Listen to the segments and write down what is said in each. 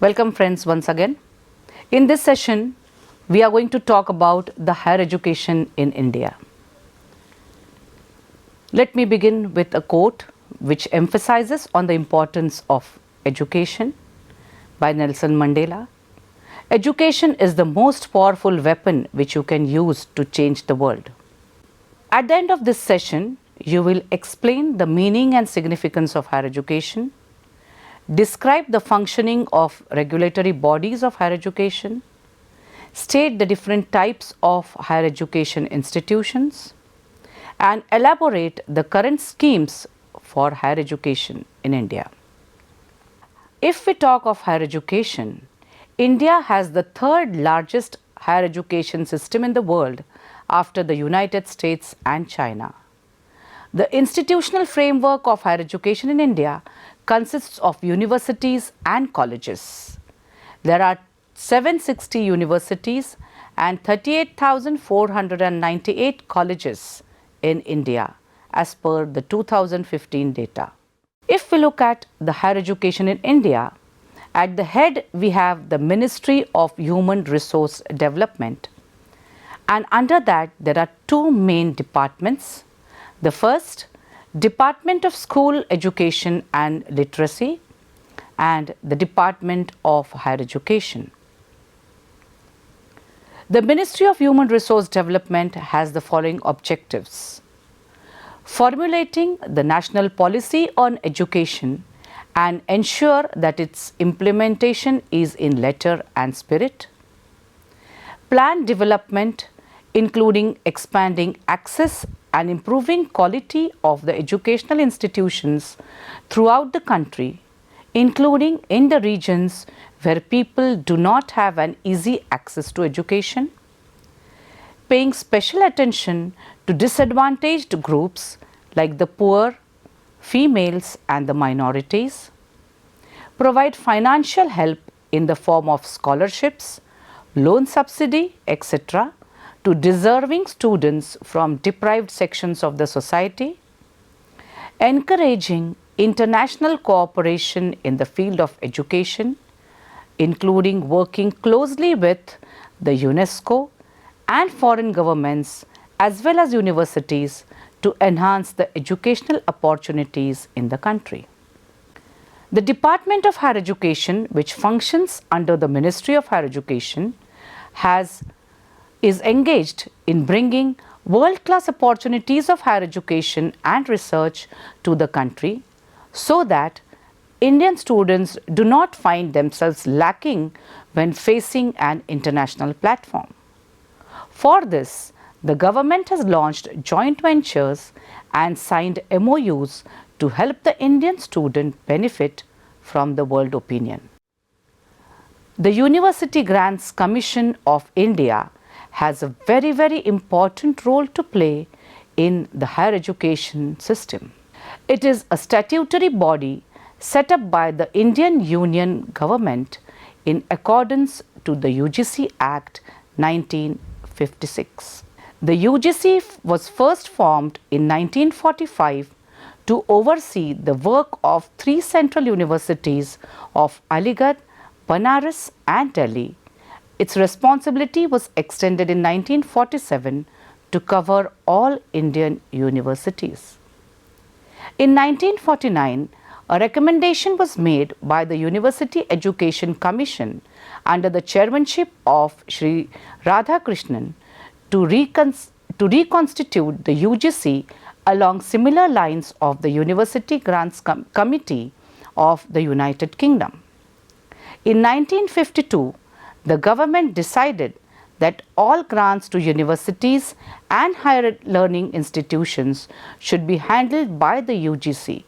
Welcome friends once again. In this session, we are going to talk about the higher education in India. Let me begin with a quote which emphasizes on the importance of education by Nelson Mandela. Education is the most powerful weapon which you can use to change the world. At the end of this session, you will explain the meaning and significance of higher education, describe the functioning of regulatory bodies of higher education, state the different types of higher education institutions, and elaborate the current schemes for higher education in India. If we talk of higher education, India has the third largest higher education system in the world after the United States and China. The institutional framework of higher education in India consists of universities and colleges. There are 760 universities and 38,498 colleges in India as per the 2015 data. If we look at the higher education in India, at the head we have the Ministry of Human Resource Development, and under that there are two main departments. The first, Department of School Education and Literacy, and the Department of Higher Education. The Ministry of Human Resource Development has the following objectives: formulating the national policy on education and ensure that its implementation is in letter and spirit, plan development including expanding access and improving quality of the educational institutions throughout the country, including in the regions where people do not have an easy access to education, paying special attention to disadvantaged groups like the poor, females and the minorities, provide financial help in the form of scholarships, loan subsidy, etc., to deserving students from deprived sections of the society, encouraging international cooperation in the field of education, including working closely with the UNESCO and foreign governments as well as universities to enhance the educational opportunities in the country. The Department of Higher Education, which functions under the Ministry of Higher Education, is engaged in bringing world-class opportunities of higher education and research to the country so that Indian students do not find themselves lacking when facing an international platform. For this, the government has launched joint ventures and signed MOUs to help the Indian student benefit from the world opinion. The University Grants Commission of India has a very important role to play in the higher education system. It is a statutory body set up by the Indian Union government in accordance to the UGC Act 1956. The UGC was first formed in 1945 to oversee the work of three central universities of Aligarh, Banaras and Delhi. Its responsibility was extended in 1947 to cover all Indian universities. In 1949, a recommendation was made by the University Education Commission under the chairmanship of Sri Radhakrishnan to reconstitute the UGC along similar lines of the University Grants Committee of the United Kingdom. In 1952, the government decided that all grants to universities and higher learning institutions should be handled by the UGC.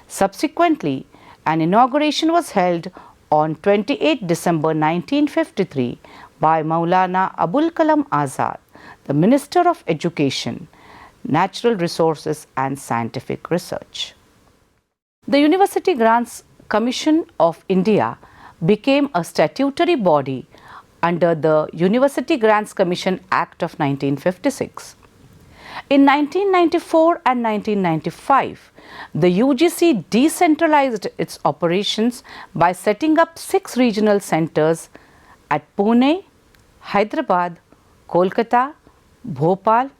Subsequently, an inauguration was held on 28 December 1953 by Maulana Abul Kalam Azad, the Minister of Education, Natural Resources and Scientific Research. The University Grants Commission of India became a statutory body under the University Grants Commission Act of 1956. In 1994 and 1995, the UGC decentralized its operations by setting up 6 regional centers at Pune, Hyderabad, Kolkata, Bhopal,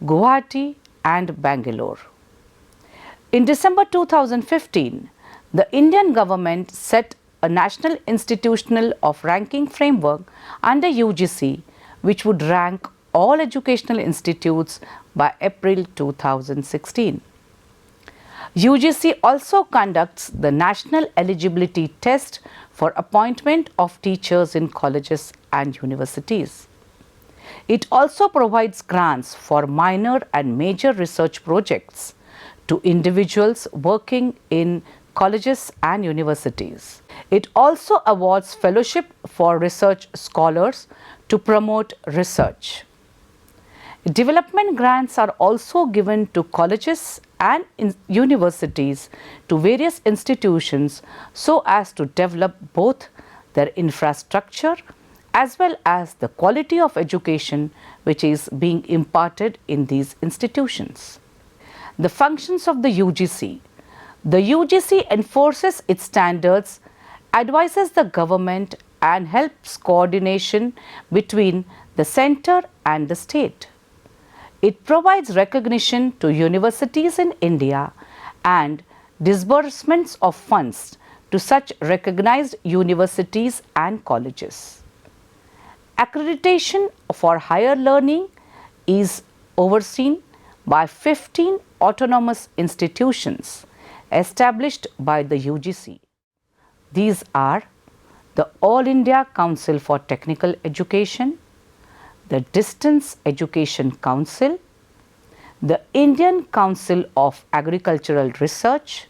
Guwahati and Bangalore. In December 2015, the Indian government set a national institutional of ranking framework under UGC which would rank all educational institutes by April 2016. UGC also conducts the national eligibility test for appointment of teachers in colleges and universities. It also provides grants for minor and major research projects to individuals working in colleges and universities. It also awards fellowship for research scholars to promote research. Development grants are also given to colleges and universities to various institutions so as to develop both their infrastructure as well as the quality of education which is being imparted in these institutions. The functions of the UGC. The UGC enforces its standards, advises the government and helps coordination between the center and the state. It provides recognition to universities in India and disbursements of funds to such recognized universities and colleges. Accreditation for higher learning is overseen by 15 autonomous institutions established by the UGC. These are the All India Council for Technical Education, the Distance Education Council, the Indian Council of Agricultural Research,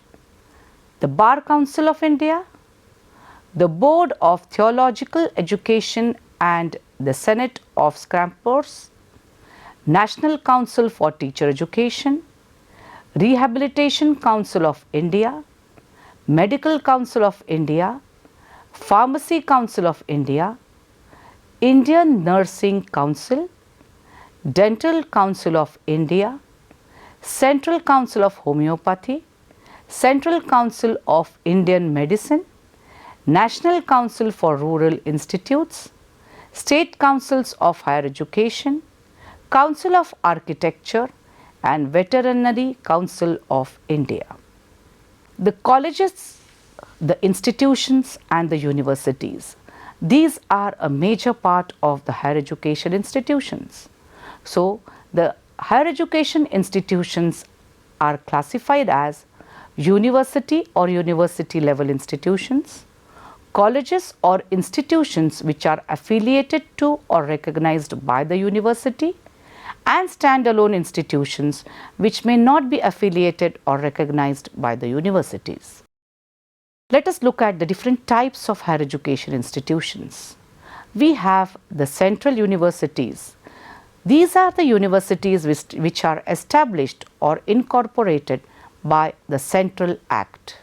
the Bar Council of India, the Board of Theological Education and the Senate of Scrappers, National Council for Teacher Education, Rehabilitation Council of India, Medical Council of India, Pharmacy Council of India, Indian Nursing Council, Dental Council of India, Central Council of Homeopathy, Central Council of Indian Medicine, National Council for Rural Institutes, State Councils of Higher Education, Council of Architecture and Veterinary Council of India. The colleges, the institutions and the universities, these are a major part of the higher education institutions. So, the higher education institutions are classified as university or university level institutions, colleges or institutions which are affiliated to or recognized by the university, and standalone institutions which may not be affiliated or recognized by the universities. Let us look at the different types of higher education institutions. We have the central universities. These are the universities which are established or incorporated by the Central Act.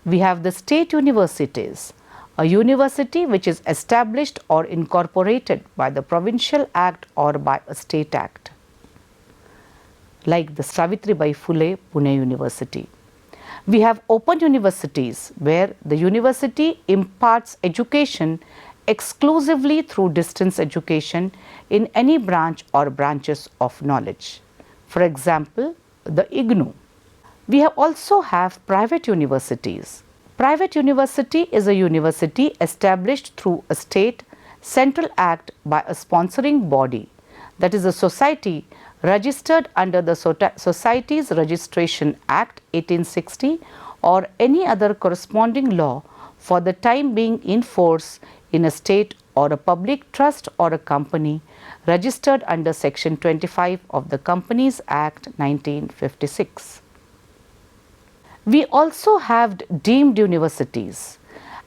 We have the state universities, a university which is established or incorporated by the Provincial Act or by a state act, like the Savitribai Phule Pune University. We have open universities where the university imparts education exclusively through distance education in any branch or branches of knowledge. For example, the IGNOU. We also have private universities. Private university is a university established through a state central act by a sponsoring body, that is a society registered under the Societies Registration Act 1860 or any other corresponding law for the time being in force in a state or a public trust or a company registered under section 25 of the Companies Act 1956. We also have deemed universities.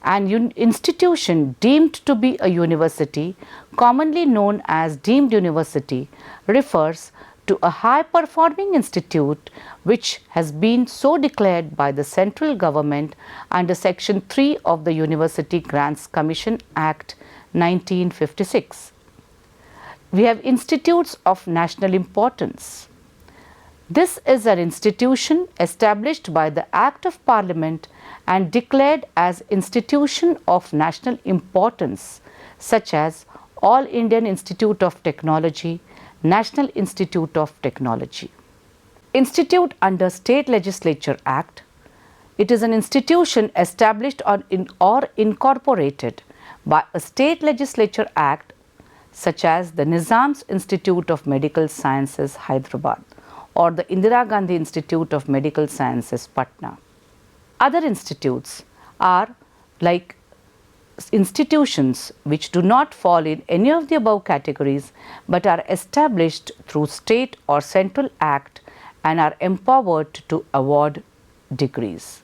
An institution deemed to be a university, commonly known as deemed university, refers to a high performing institute which has been so declared by the central government under section 3 of the University Grants Commission Act 1956. We have institutes of national importance. This is an institution established by the Act of Parliament and declared as institution of national importance, such as All Indian Institute of Technology, National Institute of Technology. Institute under State Legislature Act. It is an institution established or incorporated by a state legislature act, such as the Nizam's Institute of Medical Sciences, Hyderabad, or the Indira Gandhi Institute of Medical Sciences, Patna. Other institutes are like institutions which do not fall in any of the above categories but are established through state or central act and are empowered to award degrees,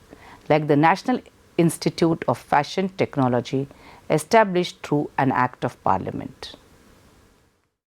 like the National Institute of Fashion Technology, established through an Act of Parliament.